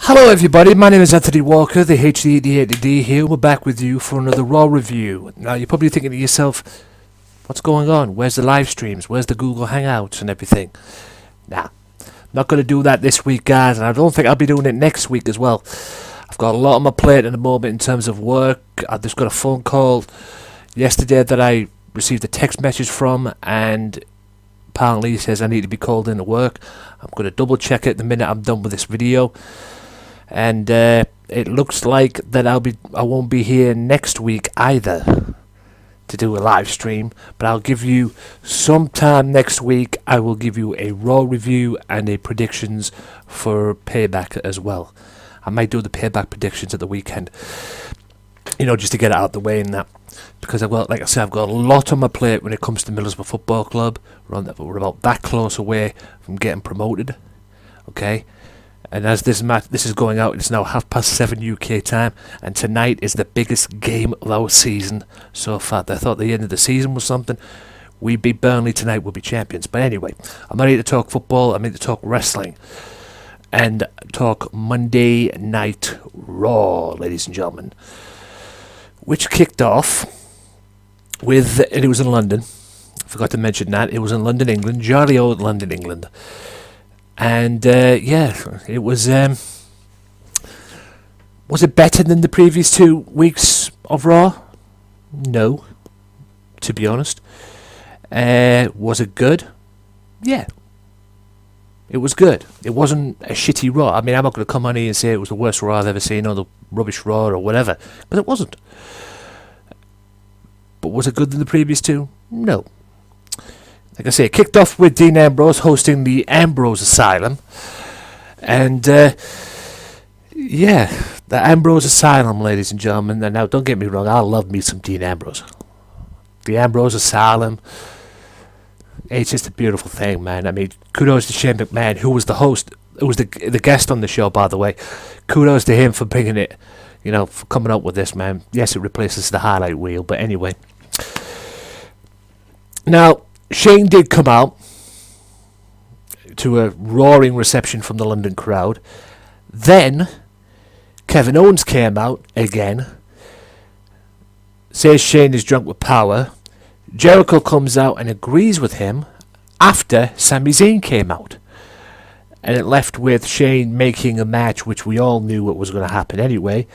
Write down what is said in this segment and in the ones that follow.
Hello everybody, my name is Anthony Walker, the HD here. We're back with you for another Raw review. Now you're probably thinking to yourself, what's going on? Where's the live streams? Where's the Google Hangouts and everything? Nah, I'm not going to do that this week, guys, and I don't think I'll be doing it next week as well. I've got a lot on my plate at the moment in terms of work. I've just got a phone call yesterday that I received a text message from, and apparently he says I need to be called into work. I'm going to double check it the minute I'm done with this video. And it looks like that I won't be here next week either to do a live stream, but I'll give you sometime next week. I will give you a Raw review and a predictions for Payback as well. I might do the Payback predictions at the weekend, just to get it out of the way and that, because I've got a lot on my plate when it comes to Middlesbrough Football Club. We're about that close away from getting promoted, okay? And as this is going out, it's now 7:30 UK time, and tonight is the biggest game of our season so far. I thought the end of the season was something. We beat Burnley tonight, we'll be champions. But anyway, I'm not here to talk football, I'm here to talk wrestling. And talk Monday Night Raw, ladies and gentlemen. Which kicked off with, and it was in London. I forgot to mention that. It was in London, England. Jolly old London, England. And it was it better than the previous 2 weeks of Raw? No, to be honest. Was it good? Yeah, it was good. It wasn't a shitty Raw. I mean, I'm not going to come on here and say it was the worst Raw I've ever seen, or the rubbish Raw, or whatever, but it wasn't. But was it good than the previous 2? No. Like I say, it kicked off with Dean Ambrose hosting the Ambrose Asylum. And, the Ambrose Asylum, ladies and gentlemen. And now, don't get me wrong, I love me some Dean Ambrose. The Ambrose Asylum, it's just a beautiful thing, man. I mean, kudos to Shane McMahon, who was the host, who was the guest on the show, by the way. Kudos to him for bringing it, for coming up with this, man. Yes, it replaces the highlight reel, but anyway. Now, Shane did come out to a roaring reception from the London crowd. Then Kevin Owens came out again. Says Shane is drunk with power. Jericho comes out and agrees with him after Sami Zayn came out. And it left with Shane making a match which we all knew what was going to happen anyway.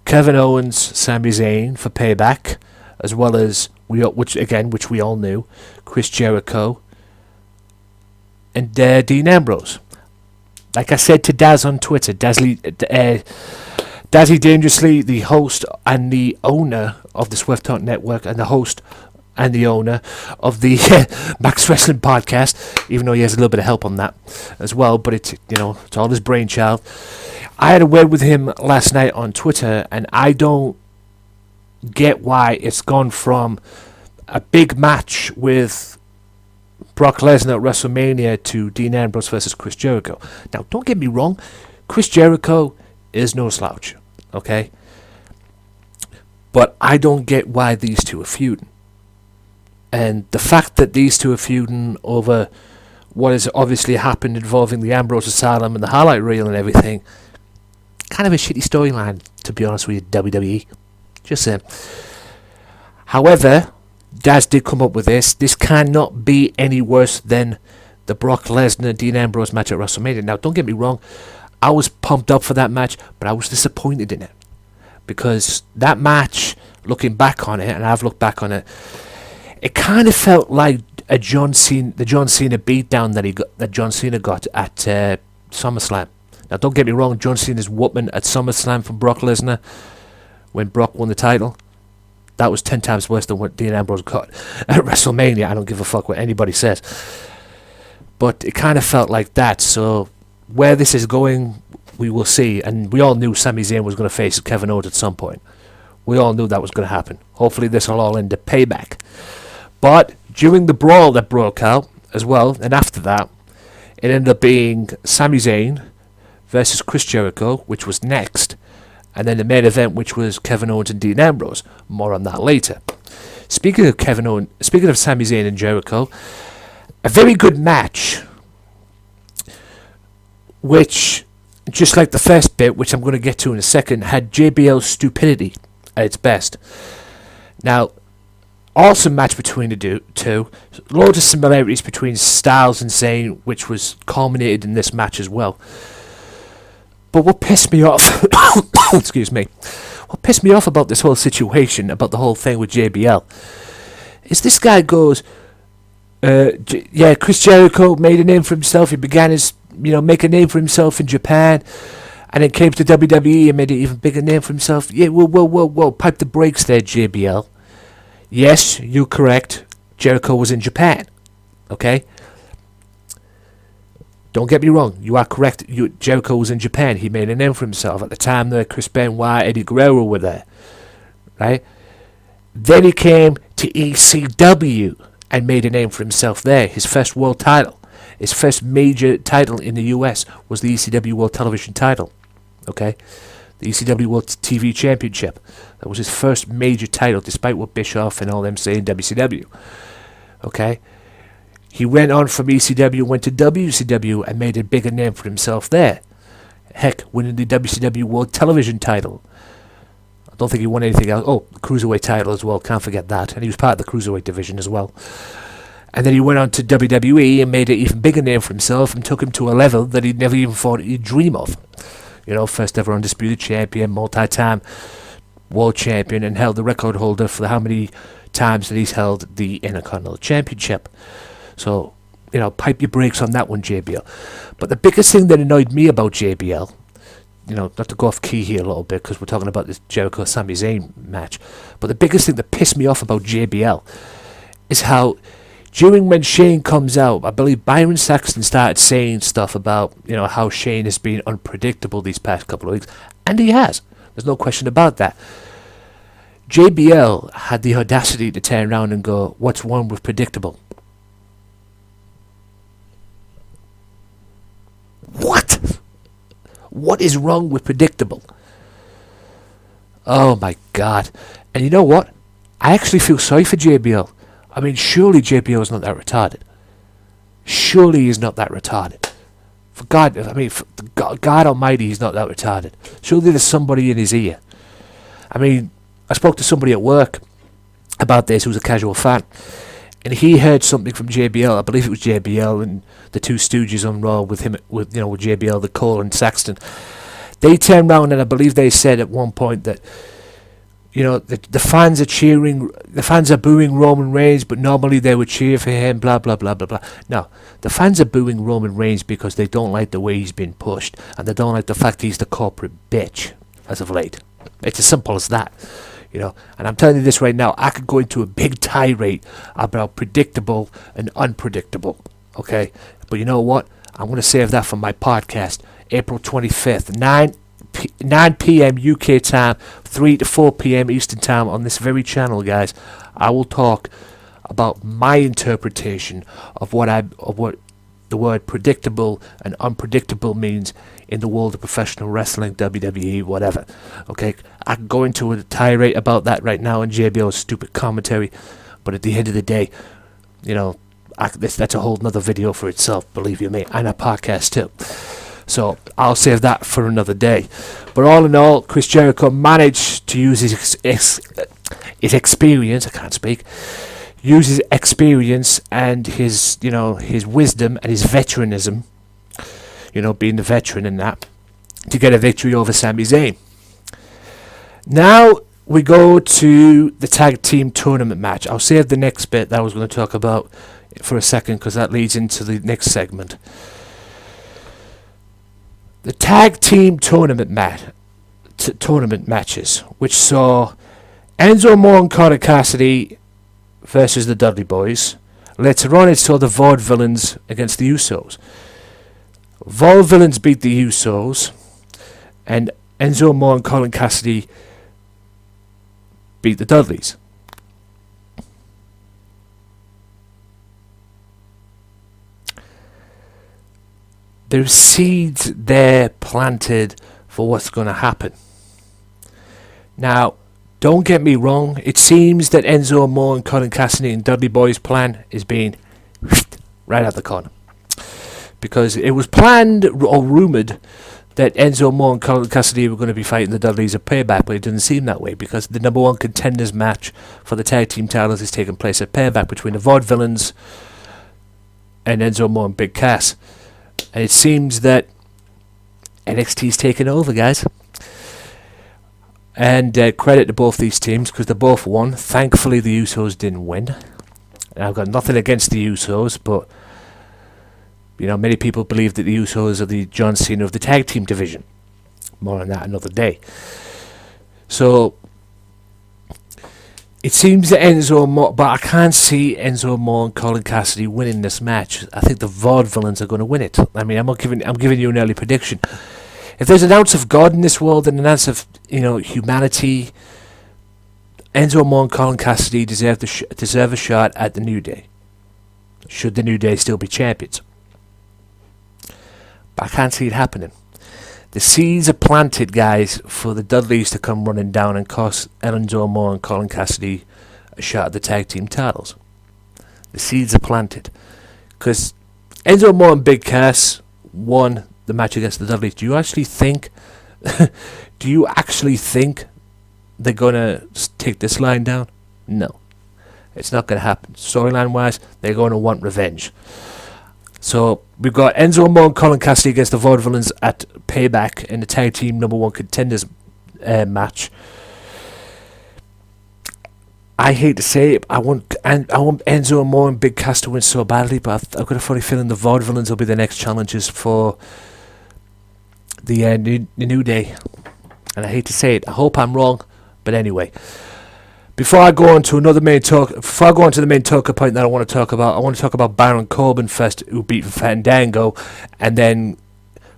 Kevin Owens, Sami Zayn for Payback, as well as which we all knew, Chris Jericho and Dean Ambrose. Like I said to Daz on Twitter, Dazzy Dangerously, the host and the owner of the Swerve Talk Network, and the host and the owner of the Max Wrestling Podcast, even though he has a little bit of help on that as well, but it's all his brainchild. I had a word with him last night on Twitter, and I don't get why it's gone from a big match with Brock Lesnar at WrestleMania to Dean Ambrose versus Chris Jericho. Now, don't get me wrong, Chris Jericho is no slouch, okay? But I don't get why these two are feuding. And the fact that these two are feuding over what has obviously happened involving the Ambrose Asylum and the highlight reel and everything, kind of a shitty storyline, to be honest with you, WWE. Just saying. However, Daz did come up with this. This cannot be any worse than the Brock Lesnar Dean Ambrose match at WrestleMania. Now, don't get me wrong, I was pumped up for that match, but I was disappointed in it, because that match, looking back on it, and I've looked back on it, it kind of felt like the John Cena beatdown that John Cena got at SummerSlam. Now, don't get me wrong, John Cena's whooping at SummerSlam from Brock Lesnar when Brock won the title, that was 10 times worse than what Dean Ambrose got at WrestleMania. I don't give a fuck what anybody says. But it kind of felt like that. So where this is going, we will see. And we all knew Sami Zayn was going to face Kevin Owens at some point. We all knew that was going to happen. Hopefully this will all end in Payback. But during the brawl that broke out as well, and after that, it ended up being Sami Zayn versus Chris Jericho, which was next. And then the main event, which was Kevin Owens and Dean Ambrose. More on that later. Speaking of Sami Zayn and Jericho, a very good match, which just like the first bit, which I'm going to get to in a second, had JBL's stupidity at its best. Now, awesome match between the two. Loads of similarities between Styles and Zayn, which was culminated in this match as well. But what pissed me off, excuse me, what pissed me off about this whole situation, about the whole thing with JBL, is this guy goes, Chris Jericho made a name for himself. He began his, make a name for himself in Japan, and then came to WWE and made an even bigger name for himself. Yeah, whoa, pipe the brakes there, JBL. Yes, you're correct. Jericho was in Japan. Okay? Don't get me wrong. You are correct. Jericho was in Japan. He made a name for himself. At the time, Chris Benoit, Eddie Guerrero were there. Right? Then he came to ECW and made a name for himself there. His first world title. His first major title in the US was the ECW World Television title. Okay? The ECW World TV Championship. That was his first major title, despite what Bischoff and all them say in WCW. Okay? He went on from ECW, went to WCW, and made a bigger name for himself there. Heck, winning the WCW World Television title. I don't think he won anything else. Oh, the Cruiserweight title as well, can't forget that. And he was part of the Cruiserweight division as well. And then he went on to WWE and made an even bigger name for himself and took him to a level that he'd never even thought he'd dream of. First ever undisputed champion, multi-time world champion, and held the record holder for how many times that he's held the Intercontinental Championship. So, pipe your brakes on that one, JBL. But the biggest thing that annoyed me about JBL, not to go off key here a little bit because we're talking about this Jericho Sami Zayn match, but the biggest thing that pissed me off about JBL is how during when Shane comes out, I believe Byron Saxton started saying stuff about, how Shane has been unpredictable these past couple of weeks. And he has. There's no question about that. JBL had the audacity to turn around and go, what's wrong with predictable? What? What is wrong with predictable? Oh my God. And you know what? I actually feel sorry for JBL. I mean, surely JBL is not that retarded. Surely he's not that retarded. For God Almighty, he's not that retarded. Surely there's somebody in his ear. I mean, I spoke to somebody at work about this who's a casual fan, and he heard something from JBL. I believe it was JBL and the two Stooges on Raw with JBL, the Cole and Saxton. They turned around and I believe they said at one point that, the fans are cheering, the fans are booing Roman Reigns, but normally they would cheer for him, blah, blah, blah, blah, blah. No, the fans are booing Roman Reigns because they don't like the way he's been pushed, and they don't like the fact he's the corporate bitch as of late. It's as simple as that, And I'm telling you this right now, I could go into a big tirade about predictable and unpredictable, okay? But you know what? I'm going to save that for my podcast, April 25th, 9 p.m. UK time, 3 to 4 p.m. Eastern time on this very channel, guys. I will talk about my interpretation of what the word predictable and unpredictable means in the world of professional wrestling, WWE, whatever. Okay, I can go into a tirade about that right now in JBL's stupid commentary, but at the end of the day, that's a whole nother video for itself, believe you me, and a podcast too. So I'll save that for another day. But all in all, Chris Jericho managed to use his experience. I can't speak. Use his experience and his wisdom and his veteranism. Being the veteran in that, to get a victory over Sami Zayn. Now we go to the tag team tournament match. I'll save the next bit that I was going to talk about for a second because that leads into the next segment. The tag team tournament matches, which saw Enzo Amore and Carter Cassidy versus the Dudley Boys. Later on, it saw the Vaudevillains against the Usos. Vaudevillains beat the Usos, and Enzo Amore and Colin Cassidy beat the Dudleys. There's seeds there planted for what's going to happen. Now, don't get me wrong, it seems that Enzo Amore and Colin Cassidy and Dudley Boy's plan is being right out the corner. Because it was planned or rumoured that Enzo Amore and Colin Cassidy were going to be fighting the Dudleys at Payback, but it didn't seem that way because the number one contenders match for the tag team titles is taking place at Payback between the Vaudevillains and Enzo Amore and Big Cass. And it seems that NXT's taking over, guys. And credit to both these teams because they both won. Thankfully, the Usos didn't win. And I've got nothing against the Usos, but many people believe that the Usos are the John Cena of the tag team division. More on that another day. So it seems that Enzo Amore, but I can't see Enzo Amore and Colin Cassidy winning this match. I think the Vaudevillains are going to win it. I mean, I'm giving you an early prediction. If there's an ounce of God in this world and an ounce of humanity, Enzo Amore and Colin Cassidy deserve a shot at the New Day. Should the New Day still be champions? But I can't see it happening. The seeds are planted, guys, for the Dudleys to come running down and cost Enzo Amore and Colin Cassidy a shot at the tag team titles. The seeds are planted. Because Enzo Amore and Big Cass won the match against the Dudleys. Do you actually think they're going to take this line down? No. It's not going to happen. Storyline-wise, they're going to want revenge. So we've got Enzo Amore and Colin Cassidy against the Vaudevillains at Payback in the tag team number one contenders match. I hate to say it, I want Enzo Amore and Big Cass to win so badly, but I've got a funny feeling the Vaudevillains will be the next challengers for the New Day. And I hate to say it, I hope I'm wrong, but anyway. Before I go on to the main talker point that I want to talk about Baron Corbin first, who beat Fandango, and then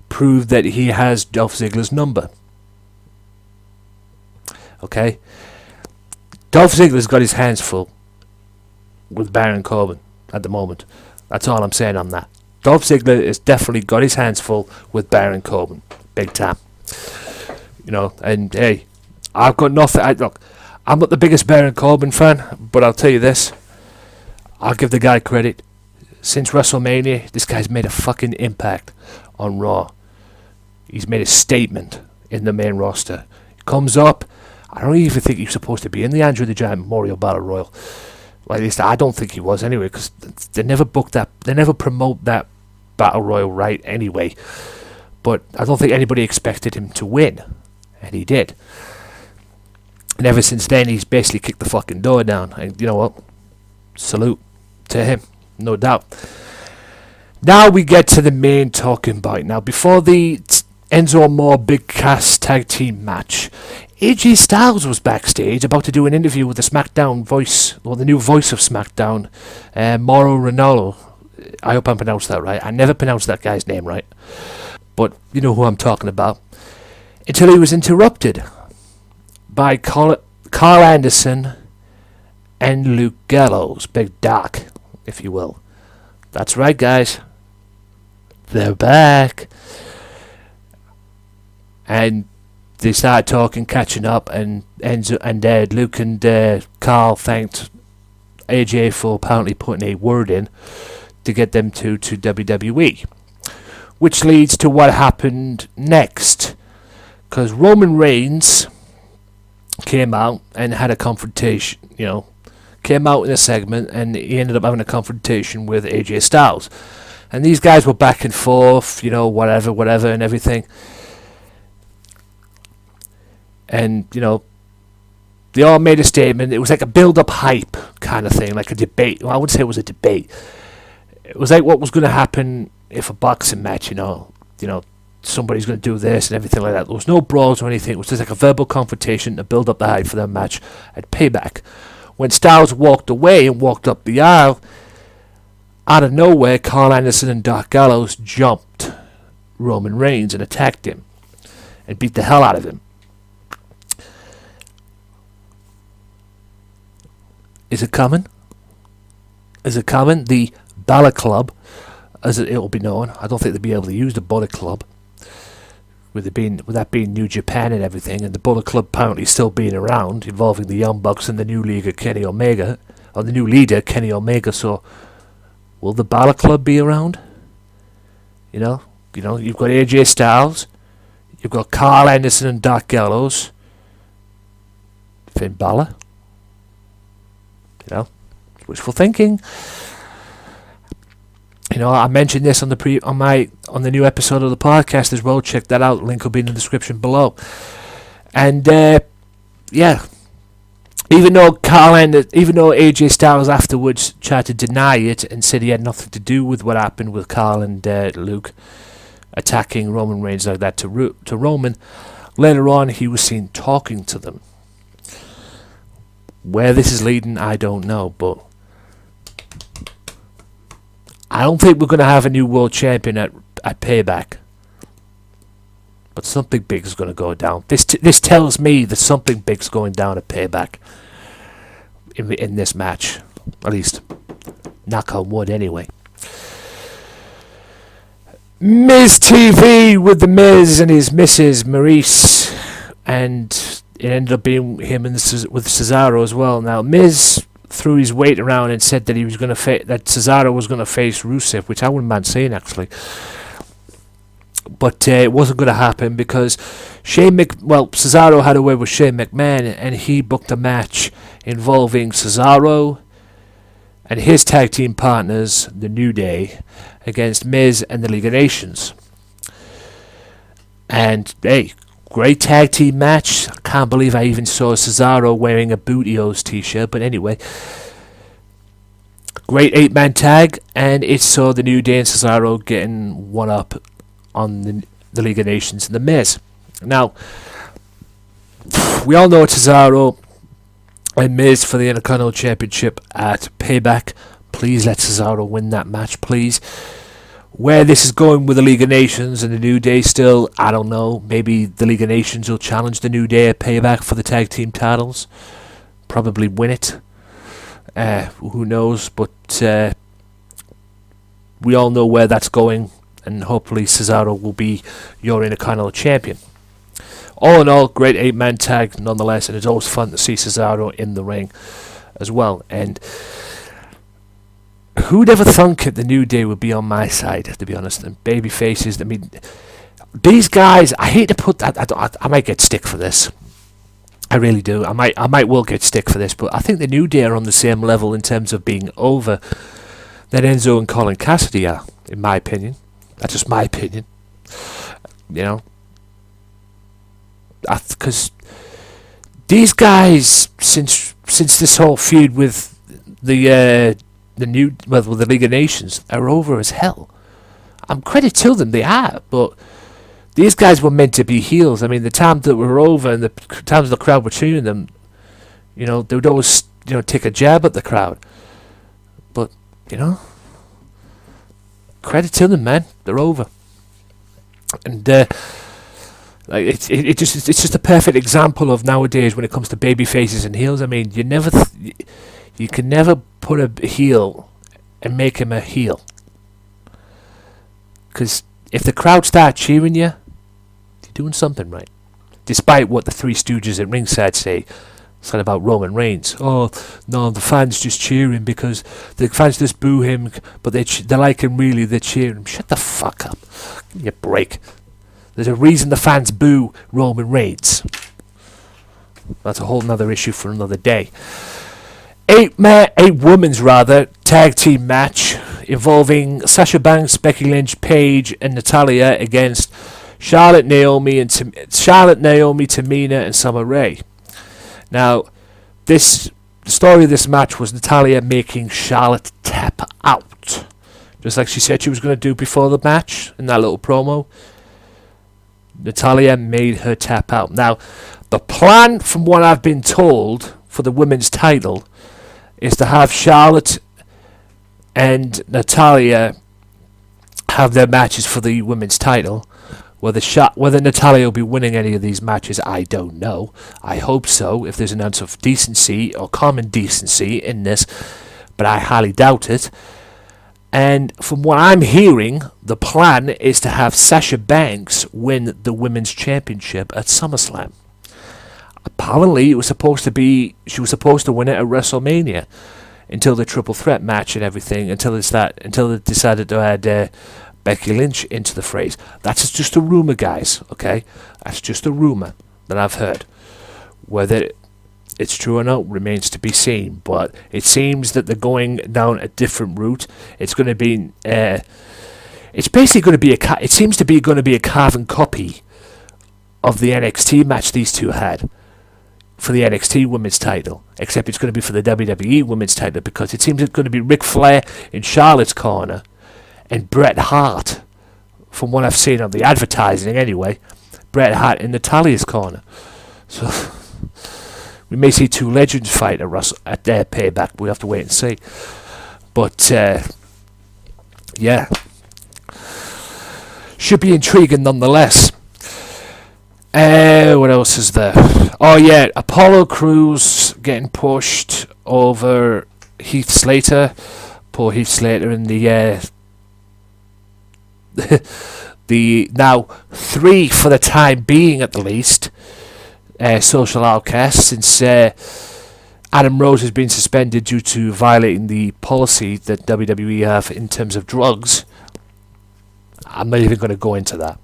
proved that he has Dolph Ziggler's number. Okay? Dolph Ziggler's got his hands full with Baron Corbin at the moment. That's all I'm saying on that. Dolph Ziggler has definitely got his hands full with Baron Corbin. Big time. And hey, I've got nothing. Look, I'm not the biggest Baron Corbin fan, but I'll tell you this. I'll give the guy credit. Since WrestleMania, this guy's made a fucking impact on Raw. He's made a statement in the main roster. He comes up. I don't even think he's supposed to be in the Andrew the Giant Memorial Battle Royal. Well, at least I don't think he was anyway, because they never book that. They never promote that Battle Royal right anyway. But I don't think anybody expected him to win. And he did. And ever since then, he's basically kicked the fucking door down. And you know what? Salute to him. No doubt. Now we get to the main talking point. Now, before the Enzo Amore Big Cass tag team match, AJ Styles was backstage about to do an interview with the SmackDown voice, or the new voice of SmackDown, Mauro Ranallo. I hope I pronounced that right. I never pronounced that guy's name right. But you know who I'm talking about. Until he was interrupted by Karl Anderson and Luke Gallows, Big Doc, if you will. That's right, guys. They're back. And they started talking, catching up, and Luke and Karl thanked AJ for apparently putting a word in to get them to WWE. Which leads to what happened next. Because Roman Reigns came out and had a confrontation, came out in a segment, and he ended up having a confrontation with AJ Styles. And these guys were back and forth, whatever, and everything. And, they all made a statement. It was like a build-up hype kind of thing, like a debate. Well, I wouldn't say it was a debate. It was like what was going to happen if a boxing match, somebody's going to do this and everything like that. There was no brawls or anything. It was just like a verbal confrontation to build up the hype for their match at Payback. When Styles walked away and walked up the aisle, out of nowhere, Karl Anderson and Doc Gallows jumped Roman Reigns and attacked him and beat the hell out of him. Is it coming? Is it coming? The Balor Club, as it will be known. I don't think they'll be able to use the Bullet Club. With that being New Japan and everything, and the Bullet Club apparently still being around, involving the Young Bucks and the new leader Kenny Omega. So, will the Balor Club be around? You've got AJ Styles, You've got Karl Anderson and Dark Gallows. Finn Balor. You know, wishful thinking. You know, I mentioned this on the new episode of the podcast as well. Check that out. Link will be in the description below. And yeah, even though AJ Styles afterwards tried to deny it and said he had nothing to do with what happened with Karl and Luke attacking Roman Reigns like that to Roman, later on he was seen talking to them. Where this is leading, I don't know, but I don't think we're going to have a new world champion at Payback. But something big is going to go down. This tells me that something big's going down at Payback in this match. At least, knock on wood anyway. Miz TV with the Miz and his Mrs. Maurice. And it ended up being him with Cesaro as well. Now, Miz threw his weight around and said that he was going to that Cesaro was going to face Rusev, which I wouldn't mind saying actually. But it wasn't going to happen because Cesaro had a way with Shane McMahon, and he booked a match involving Cesaro and his tag team partners, the New Day, against Miz and the League of Nations. And hey, great tag team match. I can't believe I even saw Cesaro wearing a Booty-O's t-shirt, but anyway. Great 8-man tag, and it saw the New Day and Cesaro getting one up on the League of Nations and the Miz. Now, we all know Cesaro and Miz for the Intercontinental Championship at Payback. Please let Cesaro win that match, please. Where this is going with the League of Nations and the New Day still, I don't know. Maybe the League of Nations will challenge the New Day at Payback for the tag team titles. Probably win it. Who knows? But we all know where that's going. And hopefully Cesaro will be your Intercontinental Champion. All in all, great 8-man tag nonetheless. And it's always fun to see Cesaro in the ring as well. And who'd ever thunk the New Day would be on my side, to be honest. And baby faces, I mean, these guys, I hate to put that, I might get stick for this. I really do. I might well get stick for this, but I think the New Day are on the same level in terms of being over that Enzo and Colin Cassidy are, in my opinion. That's just my opinion. You know? Because these guys, since this whole feud with the League of Nations, are over as hell. I'm credit to them, they are, but these guys were meant to be heels. I mean, the time that were over and the times the crowd were cheering them, you know, they would always, you know, take a jab at the crowd. But, you know, credit to them, man. They're over. And like it's just a perfect example of nowadays when it comes to baby faces and heels. I mean, you can never put a heel and make him a heel. Because if the crowd start cheering you, you're doing something right. Despite what the Three Stooges at ringside say. Said about Roman Reigns. Oh, no, the fans just cheering because the fans just boo him, but they like him really, they cheer him. Shut the fuck up. Give me a break. There's a reason the fans boo Roman Reigns. That's a whole nother issue for another day. Eight women's tag team match involving Sasha Banks, Becky Lynch, Paige, and Natalya against Charlotte, Naomi, Tamina, and Summer Rae. Now, the story of this match was Natalya making Charlotte tap out, just like she said she was going to do before the match in that little promo. Natalya made her tap out. Now, the plan, from what I've been told, for the women's title is to have Charlotte and Natalya have their matches for the women's title. Whether Natalya will be winning any of these matches, I don't know. I hope so, if there's an ounce of decency or common decency in this, but I highly doubt it. And from what I'm hearing, the plan is to have Sasha Banks win the Women's Championship at SummerSlam. Apparently, she was supposed to win it at WrestleMania until the Triple Threat match and everything, until they decided to add Becky Lynch into the phrase. That's just a rumour, guys, okay? That's just a rumour that I've heard. Whether it's true or not remains to be seen, but it seems that they're going down a different route. It's going to be... it's basically going to be it seems to be going to be a carbon copy of the NXT match these two had for the NXT Women's title, except it's going to be for the WWE Women's title, because it seems it's going to be Ric Flair in Charlotte's corner and Bret Hart, from what I've seen on the advertising anyway, Bret Hart in Natalya's corner. So we may see two legends fight at their Payback. We have to wait and see. But yeah, should be intriguing nonetheless. What else is there? Oh yeah, Apollo Crews getting pushed over Heath Slater. Poor Heath Slater in the the now 3 for the time being at the least social outcasts, since Adam Rose has been suspended due to violating the policy that WWE have in terms of drugs. I'm not even going to go into that.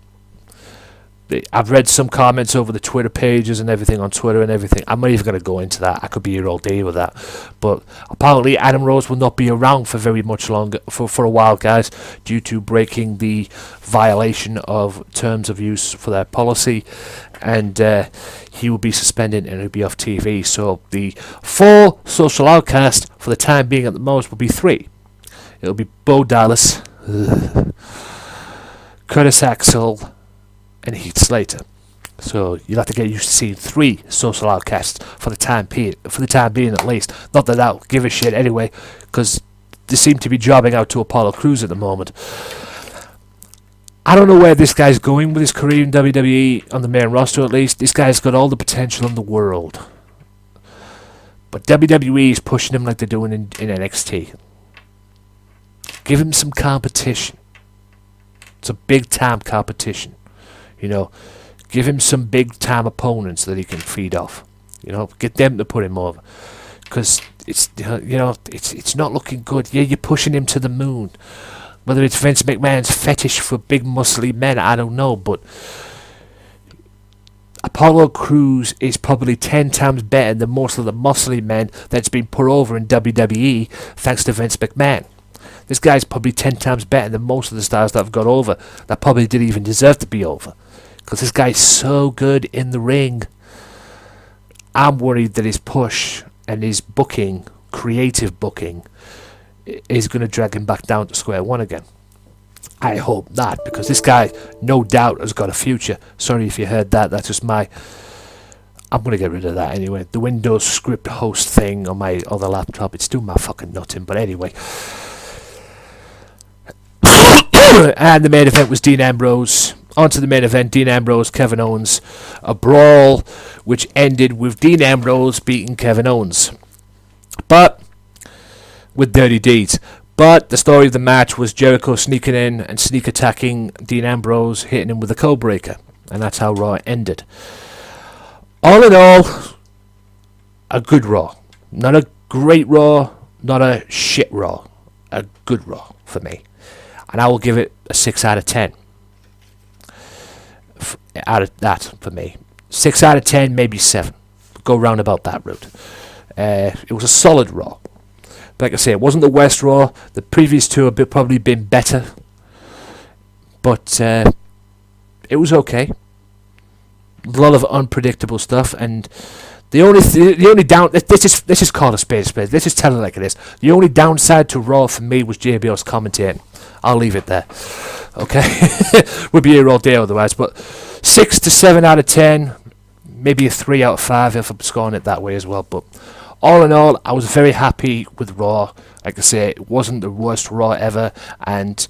I've read some comments over the Twitter pages and everything on Twitter and everything. I'm not even going to go into that. I could be here all day with that. But apparently Adam Rose will not be around for very much longer, for a while, guys, due to breaking the violation of terms of use for their policy. And he will be suspended and he'll be off TV. So the 4 social outcasts for the time being at the most will be 3. It'll be Bo Dallas, Curtis Axel, and Heath Slater. So you'll have to get used to seeing 3 social outcasts for the time being at least. Not that I'll give a shit anyway, because they seem to be jobbing out to Apollo Crews at the moment. I don't know where this guy's going with his career in WWE, on the main roster at least. This guy's got all the potential in the world, but WWE is pushing him like they're doing in NXT. Give him some competition. It's a big time competition. You know, give him some big time opponents that he can feed off. You know, get them to put him over, because it's not looking good. Yeah, you're pushing him to the moon. Whether it's Vince McMahon's fetish for big muscly men, I don't know, but Apollo Crews is probably 10 times better than most of the muscly men that's been put over in WWE thanks to Vince McMahon. This guy's probably 10 times better than most of the stars that have got over that probably didn't even deserve to be over, because this guy's so good in the ring. I'm worried that his push and his booking, creative booking, is going to drag him back down to square one again. I hope not, because this guy no doubt has got a future. Sorry if you heard that. That's just my... I'm going to get rid of that anyway. The Windows script host thing on my other laptop, it's doing my fucking nutting. But anyway. And the main event was Dean Ambrose. On to the main event, Dean Ambrose, Kevin Owens. A brawl which ended with Dean Ambrose beating Kevin Owens, but with dirty deeds. But the story of the match was Jericho sneaking in and sneak attacking Dean Ambrose, hitting him with a code breaker. And that's how Raw ended. All in all, a good Raw. Not a great Raw, not a shit Raw. A good Raw for me. And I will give it a 6 out of 10. Out of that for me. 6 out of 10, maybe 7. Go round about that route. It was a solid Raw. But like I say, it wasn't the West Raw. The previous two have probably been better. But it was okay. A lot of unpredictable stuff, and the only down. This is called a spade. Let's just tell it like it is. The only downside to Raw for me was JBL's commentating. I'll leave it there. Okay, we'll be here all day otherwise. But 6 to 7 out of 10, maybe a 3 out of 5 if I'm scoring it that way as well. But all in all, I was very happy with Raw. Like I say, it wasn't the worst Raw ever, and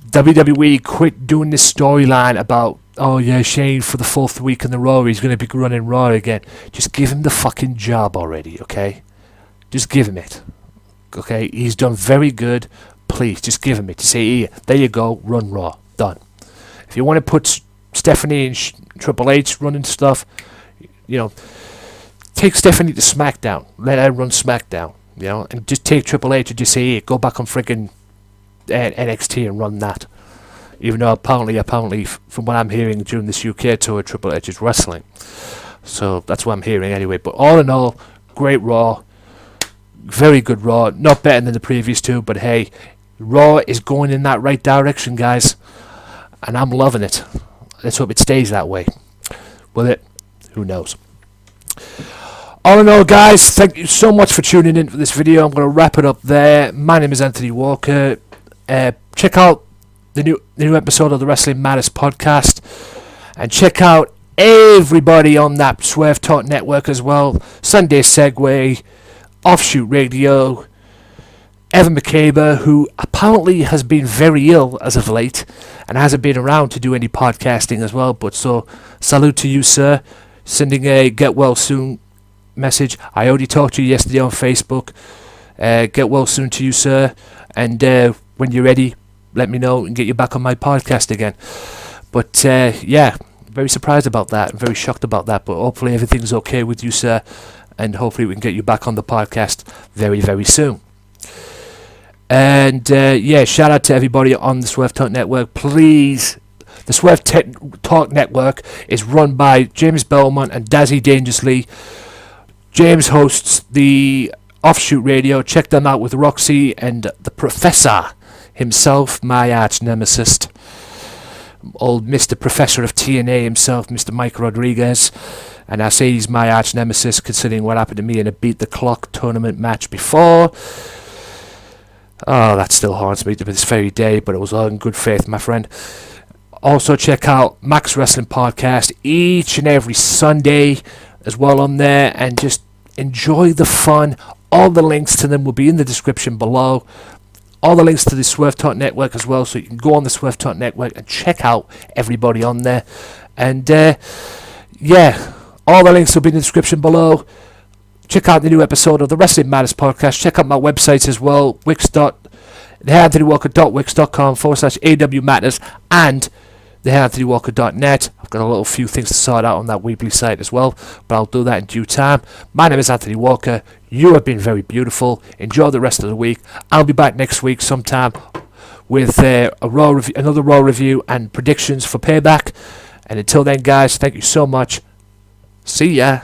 WWE quit doing this storyline about, oh yeah, Shane for the 4th week in the Raw, he's going to be running Raw again. Just give him the fucking job already, okay? Just give him it, okay? He's done very good. Please, just give him it. To say, here, there you go, run Raw. Done. If you want to put Stephanie and Triple H running stuff, you know, take Stephanie to SmackDown. Let her run SmackDown, you know, and just take Triple H and just say, here, go back on freaking NXT and run that. Even though apparently, from what I'm hearing during this UK tour, Triple H is wrestling. So that's what I'm hearing anyway. But all in all, great Raw. Very good Raw. Not better than the previous two, but hey, Raw is going in that right direction, guys. And I'm loving it. Let's hope it stays that way. Will it? Who knows? All in all, guys, thank you so much for tuning in for this video. I'm going to wrap it up there. My name is Anthony Walker. Check out the new episode of the Wrestling Matters podcast. And check out everybody on that Swerve Talk Network as well. Sunday Segway, Offshoot Radio, Evan McCabe, who apparently has been very ill as of late and hasn't been around to do any podcasting as well. But so, salute to you, sir. Sending a get well soon message. I already talked to you yesterday on Facebook. Get well soon to you, sir. And when you're ready, let me know and get you back on my podcast again. But yeah, very surprised about that. I'm very shocked about that. But hopefully everything's okay with you, sir. And hopefully we can get you back on the podcast very, very soon. And yeah, shout out to everybody on the Swerve Talk Network. Please, the Swerve Talk Network is run by James Belmont and Dazzy Dangerously. James hosts the Offshoot Radio. Check them out with Roxy and the Professor himself, my arch nemesis. Old Mr. Professor of TNA himself, Mr. Mike Rodriguez. And I say he's my arch nemesis considering what happened to me in a Beat the Clock tournament match before. Oh, that still haunts me to this very day, but it was all in good faith, my friend. Also check out Max Wrestling Podcast each and every Sunday as well on there, and just enjoy the fun. All the links to them will be in the description below. All the links to the Swerve Talk Network as well, so you can go on the Swerve Talk Network and check out everybody on there. And yeah, all the links will be in the description below. Check out the new episode of the Wrestling Matters podcast. Check out my websites as well, theanthonywalker.wix.com/AW Matters and theanthonywalker.net. I've got a little few things to sort out on that Weebly site as well, but I'll do that in due time. My name is Anthony Walker. You have been very beautiful. Enjoy the rest of the week. I'll be back next week sometime with another Raw review and predictions for Payback. And until then, guys, thank you so much. See ya.